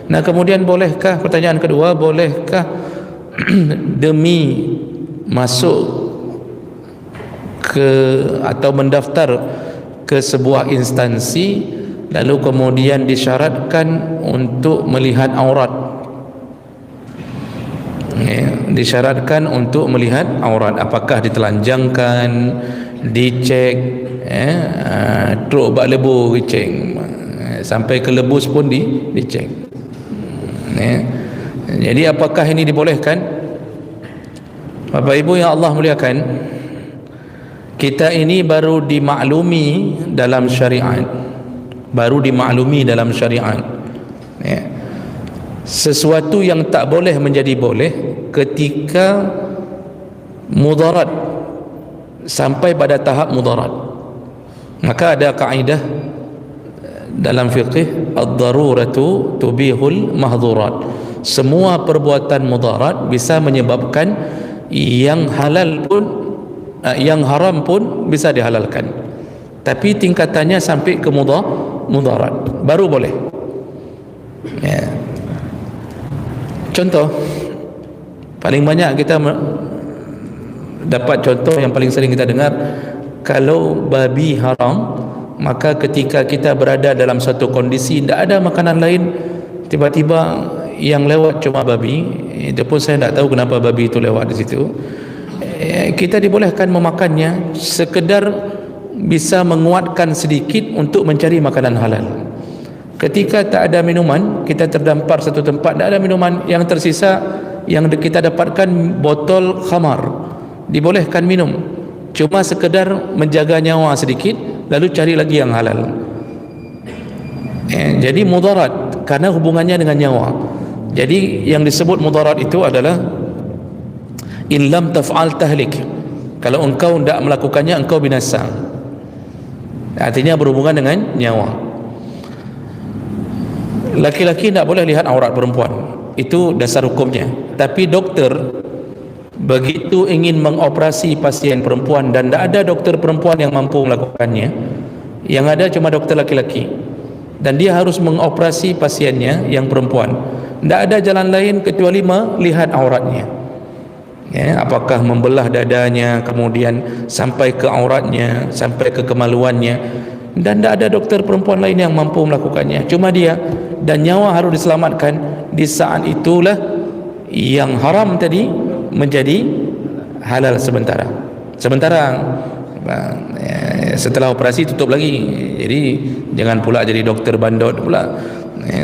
Nah, kemudian bolehkah, pertanyaan kedua, bolehkah demi masuk ke atau mendaftar ke sebuah instansi lalu kemudian disyaratkan untuk melihat aurat, ya, disyaratkan untuk melihat aurat, apakah ditelanjangkan, dicek, teruk bak lebu dicek, sampai ke lebus pun dicek, ya. Jadi apakah ini dibolehkan? Bapak Ibu yang Allah muliakan, kita ini baru dimaklumi dalam syariat, baru dimaklumi dalam syariat, ya, sesuatu yang tak boleh menjadi boleh ketika mudarat, sampai pada tahap mudarat. Maka ada kaedah dalam fiqh, ad-daruratu tubihul mahdhurat. Semua perbuatan mudarat bisa menyebabkan yang halal pun, yang haram pun bisa dihalalkan, tapi tingkatannya sampai ke mudarat baru boleh, ya. Contoh paling banyak kita dapat, contoh yang paling sering kita dengar, kalau babi haram, maka ketika kita berada dalam satu kondisi tidak ada makanan lain, tiba-tiba yang lewat cuma babi, itu pun saya tidak tahu kenapa babi itu lewat di situ, kita dibolehkan memakannya sekedar bisa menguatkan sedikit untuk mencari makanan halal. Ketika tak ada minuman, kita terdampar satu tempat, tak ada minuman, yang tersisa yang kita dapatkan botol khamar, dibolehkan minum, cuma sekedar menjaga nyawa sedikit, lalu cari lagi yang halal. Jadi mudarat karena hubungannya dengan nyawa. Jadi yang disebut mudarat itu adalah in lam taf'al tahlik, kalau engkau tidak melakukannya engkau binasa, artinya berhubungan dengan nyawa. Laki-laki tidak boleh lihat aurat perempuan, itu dasar hukumnya. Tapi dokter begitu ingin mengoperasi pasien perempuan dan tidak ada dokter perempuan yang mampu melakukannya, yang ada cuma dokter laki-laki, dan dia harus mengoperasi pasiennya yang perempuan, tidak ada jalan lain kecuali melihat auratnya, ya, apakah membelah dadanya, kemudian sampai ke auratnya, sampai ke kemaluannya, dan tidak ada dokter perempuan lain yang mampu melakukannya, cuma dia, dan nyawa harus diselamatkan. Di saat itulah yang haram tadi menjadi halal sementara. Setelah operasi tutup lagi. Jadi jangan pula jadi dokter bandot pula,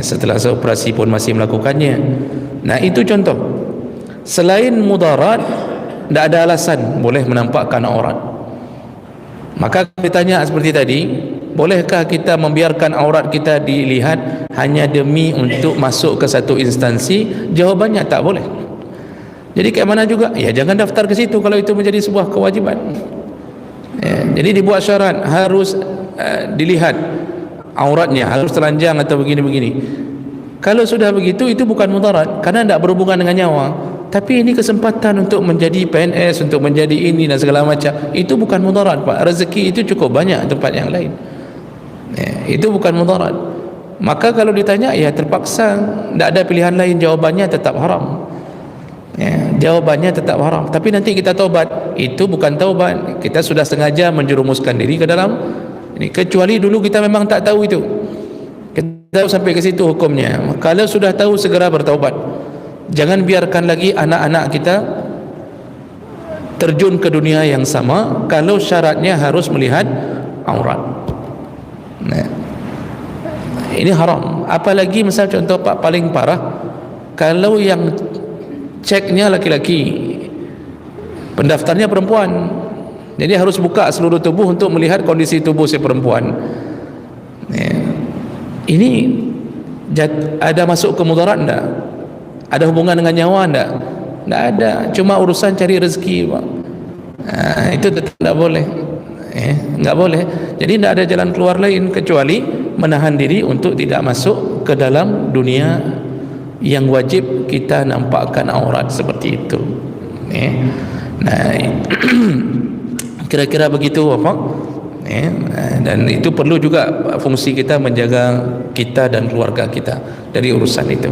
setelah operasi pun masih melakukannya. Nah, itu contoh. Selain mudarat, tidak ada alasan boleh menampakkan aurat. Maka ditanya seperti tadi, bolehkah kita membiarkan aurat kita dilihat hanya demi untuk masuk ke satu instansi? Jawabannya tak boleh. Jadi kayak mana juga, ya jangan daftar ke situ kalau itu menjadi sebuah kewajiban, ya. Jadi dibuat syarat harus dilihat auratnya, harus telanjang atau begini-begini. Kalau sudah begitu, itu bukan mudarat karena tidak berhubungan dengan nyawa. Tapi ini kesempatan untuk menjadi PNS, untuk menjadi ini dan segala macam. Itu bukan mudarat, Pak. Rezeki itu cukup banyak tempat yang lain, ya, itu bukan mudarat. Maka kalau ditanya, ya terpaksa, tidak ada pilihan lain, jawabannya tetap haram, ya, jawabannya tetap haram. Tapi nanti kita taubat, itu bukan taubat, kita sudah sengaja menjerumuskan diri ke dalam ini. Kecuali dulu kita memang tak tahu itu, kita sampai ke situ hukumnya. Kalau sudah tahu, segera bertaubat. Jangan biarkan lagi anak-anak kita terjun ke dunia yang sama kalau syaratnya harus melihat aurat. Nah, ini haram. Apalagi misal contoh Pak paling parah, kalau yang ceknya laki-laki, pendaftarnya perempuan, jadi harus buka seluruh tubuh untuk melihat kondisi tubuh si perempuan. Ini ada masuk ke mudarat enggak? Ada hubungan dengan nyawa enggak? Enggak ada, cuma urusan cari rezeki, Pak. Itu tetap enggak boleh, enggak boleh. Jadi enggak ada jalan keluar lain kecuali menahan diri untuk tidak masuk ke dalam dunia yang wajib kita nampakkan aurat seperti itu. Nah, kira-kira begitu, Bapak. Dan itu perlu juga fungsi kita menjaga kita dan keluarga kita dari urusan itu.